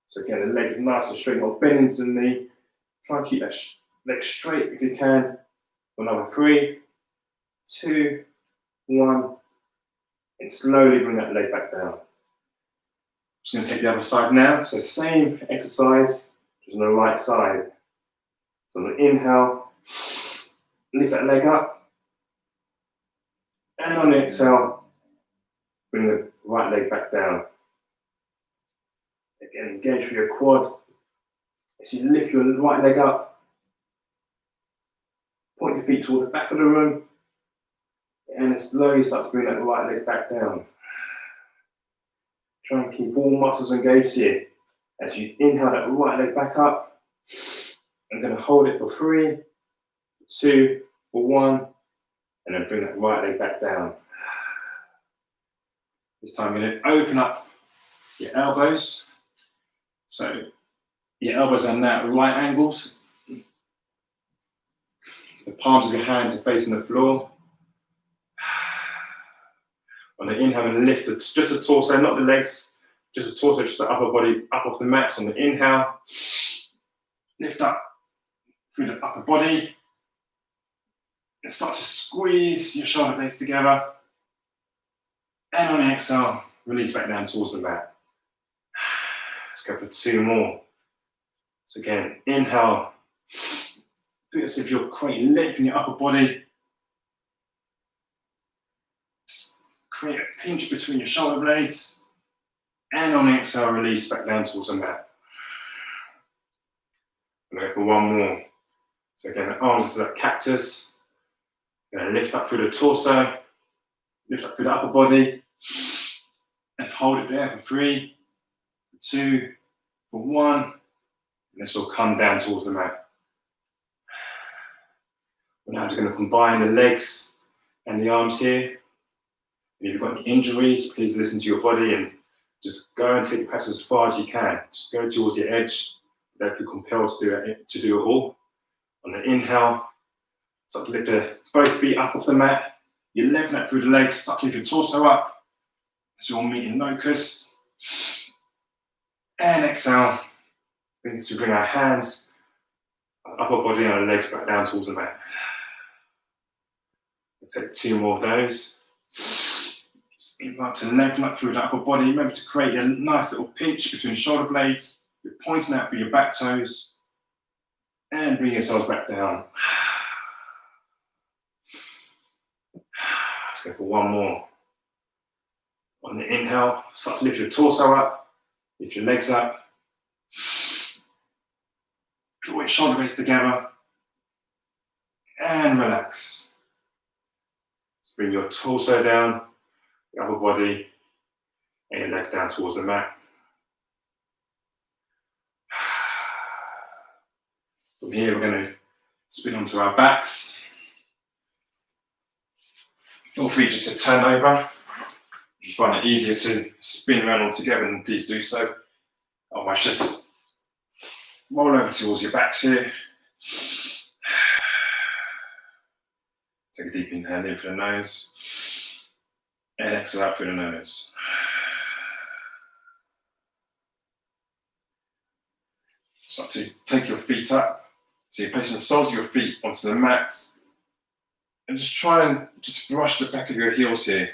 So again, the leg is nice and straight, not bending to the knee. Try and keep that leg straight if you can. For another 3, 2, 1, and slowly bring that leg back down. Just going to take the other side now. So same exercise, just on the right side. So on the inhale, lift that leg up, and on the exhale, bring the right leg back down. Again, engage through your quad. As you lift your right leg up, point your feet toward the back of the room, and then slowly start to bring that right leg back down. Try and keep all muscles engaged here. As you inhale that right leg back up, I'm going to hold it for 3, 2, for 1, and then bring that right leg back down. This time you're going to open up your elbows. So your elbows are now at right angles. The palms of your hands are facing the floor. On the inhale, and lift just the torso, not the legs, just the torso, just the upper body up off the mat. On the inhale, lift up through the upper body and start to squeeze your shoulder blades together. And on the exhale, release back down towards the mat. Let's go for 2 more. So again, inhale, feel as if you're creating length in your upper body. Create a pinch between your shoulder blades, and on the exhale, release back down towards the mat. And go for 1 more. So again, the arms to that cactus. Going to lift up through the torso, lift up through the upper body, and hold it there for 3, 2, for 1, and this will come down towards the mat. We're now just going to combine the legs and the arms here. If you've got any injuries, please listen to your body and Just go and take the press as far as you can. Just go towards the edge. Don't feel compelled to do it all. On the inhale, start to lift both feet up off the mat. You're leveling that through the legs, start to lift your torso up. So we'll meet in locust. And exhale. So bring our hands, upper body and our legs back down towards the mat. We'll take 2 more of those. Just invite to lengthen up through the upper body. Remember to create a nice little pinch between shoulder blades. You're pointing out through your back toes. And bring yourselves back down. Let's go for 1 more. On the inhale, start to lift your torso up, lift your legs up. Draw your shoulder blades together. And relax. Just bring your torso down, your upper body, and your legs down towards the mat. From here, we're going to spin onto our backs. Feel free just to turn over. If you find it easier to spin around all together, then please do so. Otherwise, just roll over towards your backs here. Take a deep inhale in through the nose. And exhale out through the nose. Start to take your feet up. So you're placing the soles of your feet onto the mat. And just try and just brush the back of your heels here.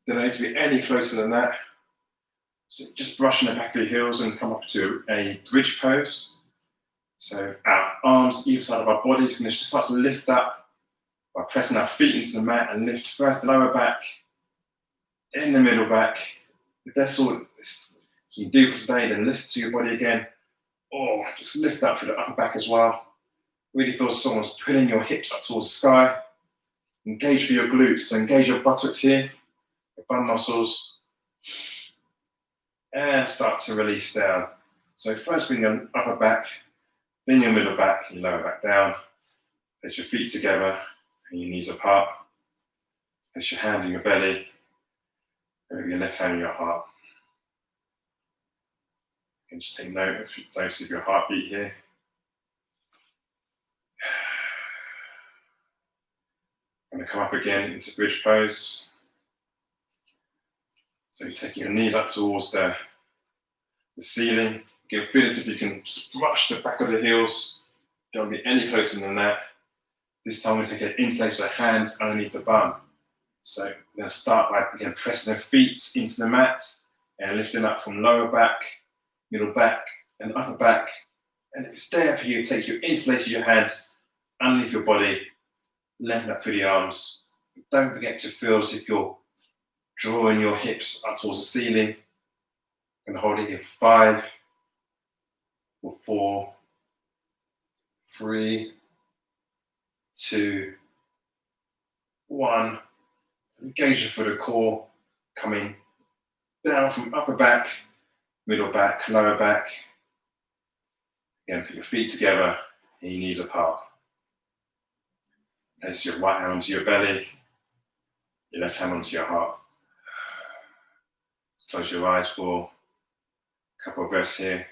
They don't need to be any closer than that. So just brushing the back of your heels and come up to a bridge pose. So our arms either side of our bodies can just start to lift up by pressing our feet into the mat and lift first the lower back, then the middle back. If that's all you can do for today, then listen to your body again. Or just lift up through the upper back as well. Really feel someone's pulling your hips up towards the sky. Engage for your glutes. So engage your buttocks here, your bum muscles. And start to release down. So first bring your upper back, then your middle back, your lower back down. Place your feet together and your knees apart. Place your hand in your belly, and maybe your left hand in your heart. You can just take notice of your heartbeat here. I'm going to come up again into bridge pose. So you're taking your knees up towards the ceiling. Again, feel as if you can just brush the back of the heels. Don't be any closer than that. This time we're going to take an interlace of the hands underneath the bum. So we're going to start by again pressing the feet into the mat and lifting up from lower back, middle back, and upper back. And if it's there for you, take your interlace of your hands underneath your body, lengthen up through the arms. Don't forget to feel as if you're drawing your hips up towards the ceiling. I'm going to hold it here for 5, for 4, 3, 2, 1. Engage your foot of core, coming down from upper back, middle back, lower back. Again, put your feet together and your knees apart. Place your right hand onto your belly, your left hand onto your heart. Close your eyes for a couple of breaths here.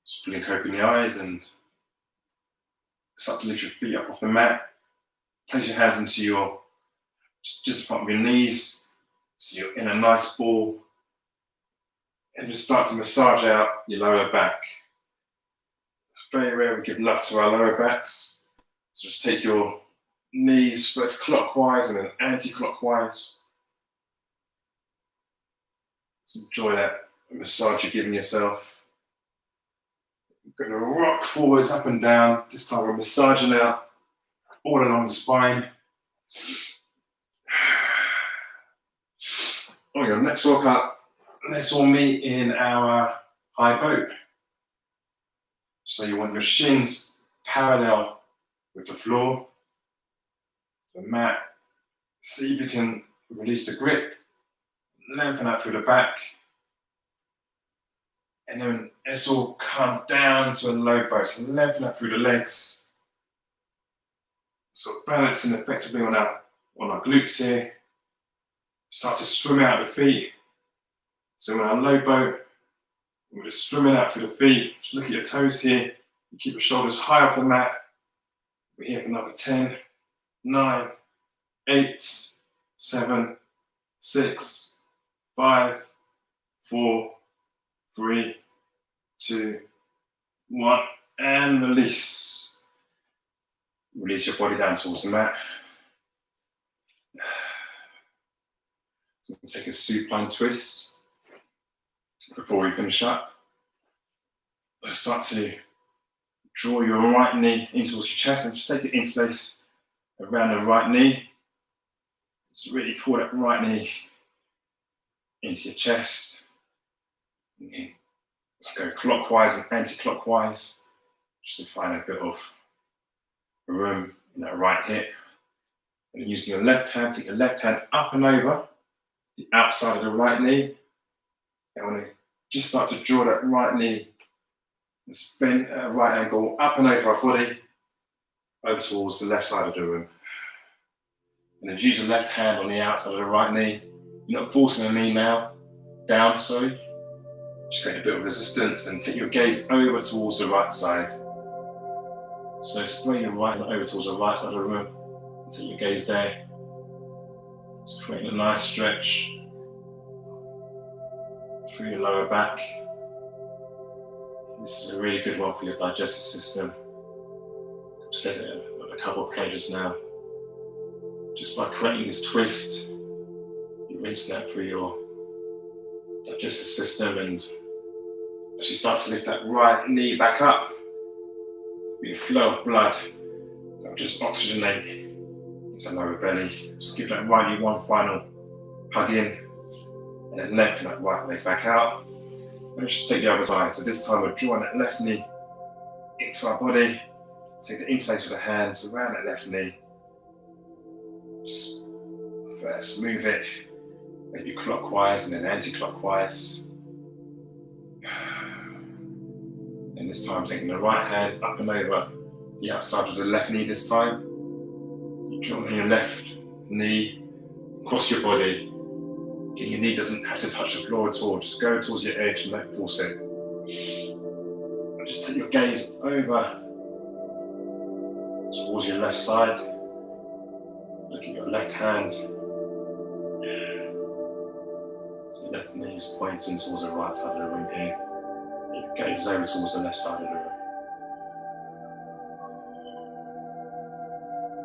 Just blink open the eyes and start to lift your feet up off the mat. Place your hands into just in front of your knees, so you're in a nice ball. And just start to massage out your lower back. Very rare we give love to our lower backs. So just take your knees first clockwise and then anti-clockwise. Just enjoy that massage you're giving yourself. We're going to rock forwards, up and down. This time we're massaging out all along the spine. On your next workout, let's all meet in our high boat. So you want your shins parallel with the floor, the mat. See if you can release the grip, lengthen out through the back. And then let's all come down to a low boat. So lengthen out through the legs. So balancing effectively on our on our glutes here. Start to swim out the feet. So when our low boat, we're just swimming out through the feet. Just look at your toes here. You keep your shoulders high off the mat. We're here for another 10, 9, 8, 7, 6, 5, 4, 3, 2, 1, and release. Release your body down towards the mat. So take a supine twist before we finish up. Let's start to draw your right knee in towards your chest and just take it interlace around the right knee. Just really pull that right knee into your chest. Let's go clockwise and anti-clockwise, just to find a bit of room in that right hip. And using your left hand, take your left hand up and over the outside of the right knee. And I want to just start to draw that right knee, let's bend at a right angle up and over our body, over towards the left side of the room. And then use your left hand on the outside of the right knee. You're not forcing the knee now, down, sorry. Just create a bit of resistance and take your gaze over towards the right side. So spread your right hand over towards the right side of the room and take your gaze there. Just creating a nice stretch through your lower back. This is a really good one for your digestive system. I've said it on a couple of occasions now. Just by creating this twist, you're rinsing that through your digestive system, and as you start to lift that right knee back up, be a flow of blood that will just oxygenate into lower belly. Just give that right knee one final hug in, and then lengthen that right leg back out. And just take the other side. So this time we're drawing that left knee into our body. Take the interlace of the hands around that left knee. Just first move it maybe clockwise and then anti-clockwise. And this time taking the right hand up and over the outside of the left knee this time. You draw on your left knee, across your body. Your knee doesn't have to touch the floor at all. Just go towards your edge and let force it. And just take your gaze over towards your left side. Look at your left hand. So your left knee is pointing towards the right side of the room here. Your gaze is over towards the left side of the room.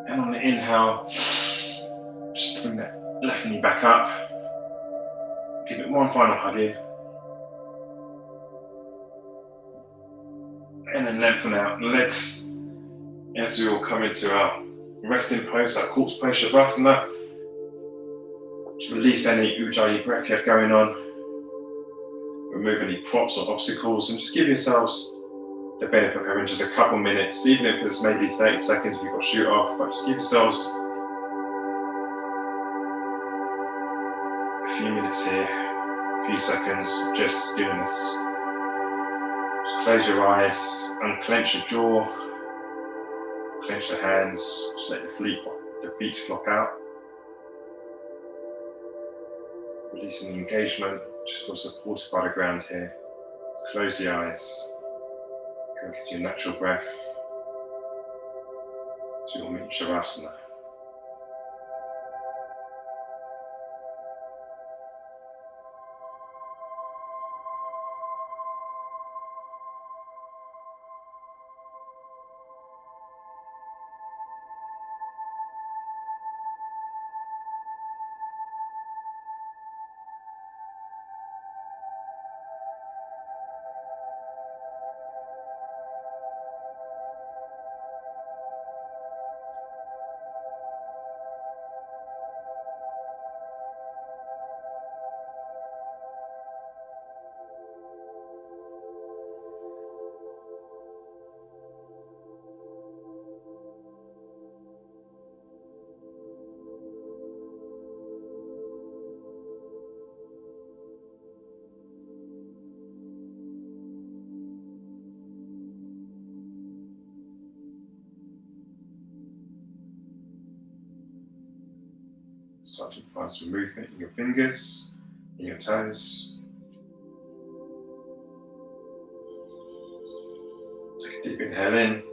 And on the inhale, just bring that left knee back up. Give it one final hug in. And then lengthen out the legs as we all come into our resting pose, our corpse pose shavasana. Just release any ujjayi breath you have going on. Remove any props or obstacles, and just give yourselves the benefit of having just a couple minutes, even if it's maybe 30 seconds if you've got to shoot off, but just give yourselves a few minutes here, a few seconds of just doing this. Just close your eyes, unclench your jaw, clench the hands, just let the feet flop out. Releasing the engagement, just feel supported by the ground here. So close the eyes, go into your natural breath, so you'll meet Shavasana. Start to find some movement in your fingers, in your toes. Take a deep inhale in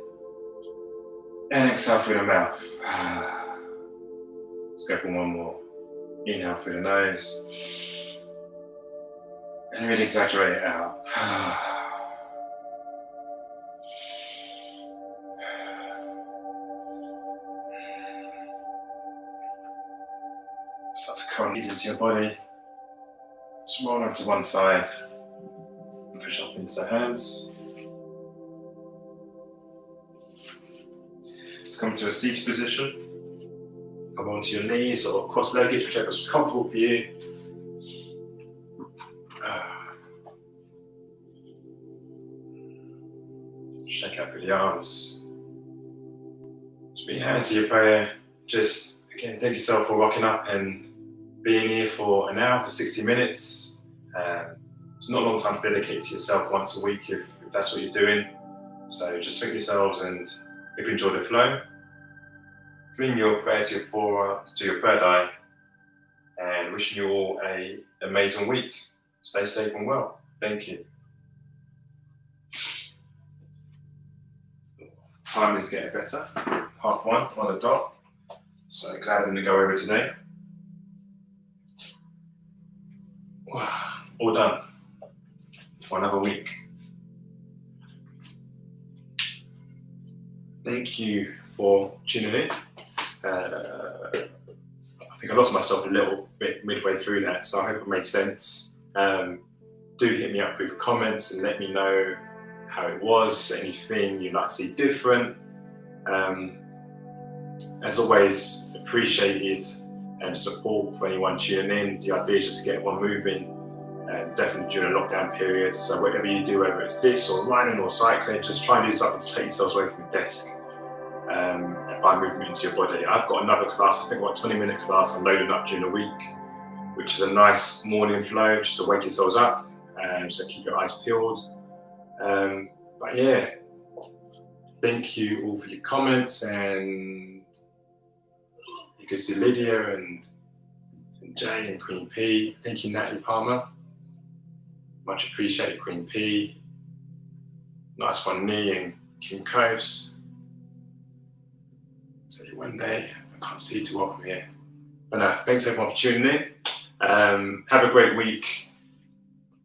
and exhale through the mouth. Let's go for one more. Inhale through the nose and really exaggerate it out. Start to come easy into your body. Just roll over to one side and push up into the hands. Let's come to a seated position. Come onto your knees or cross-legged, whichever's comfortable for you. Shake out through the arms. Just be hands to your prayer. Just again, thank yourself for rocking up and being here for an hour, for 60 minutes. It's not a long time to dedicate to yourself once a week if that's what you're doing. So just thank yourselves and hope you enjoy the flow. Bring your prayer to your third eye, and wishing you all an amazing week. Stay safe and well. Thank you. Time is getting better. 1:30 on the dot. So glad I'm going to go over today. All done for another week. Thank you for tuning in. I think I lost myself a little bit midway through that, so I hope it made sense. Do hit me up with comments and let me know how it was, anything you'd like to see different. As always, appreciated and support for anyone tuning in. The idea is just to get one moving, definitely during a lockdown period. So whatever you do, whether it's this or running or cycling, just try and do something to take yourselves away from the desk. And by movement into your body. I've got another class, I think about a 20-minute class I'm loading up during the week, which is a nice morning flow just to wake yourselves up, so keep your eyes peeled. But yeah, thank you all for your comments, and you can see Lydia and Jay and Queen P. Thank you, Natalie Palmer. Much appreciated, Queen P. Nice one, me and Kim Coast. See you one day. I can't see you too often here. But no, thanks everyone for tuning in. Have a great week.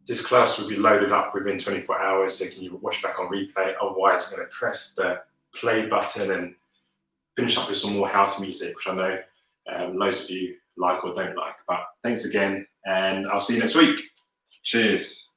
This class will be loaded up within 24 hours, so you can watch back on replay. Otherwise, I'm going to press the play button and finish up with some more house music, which I know loads of you like or don't like. But thanks again, and I'll see you next week. Cheers.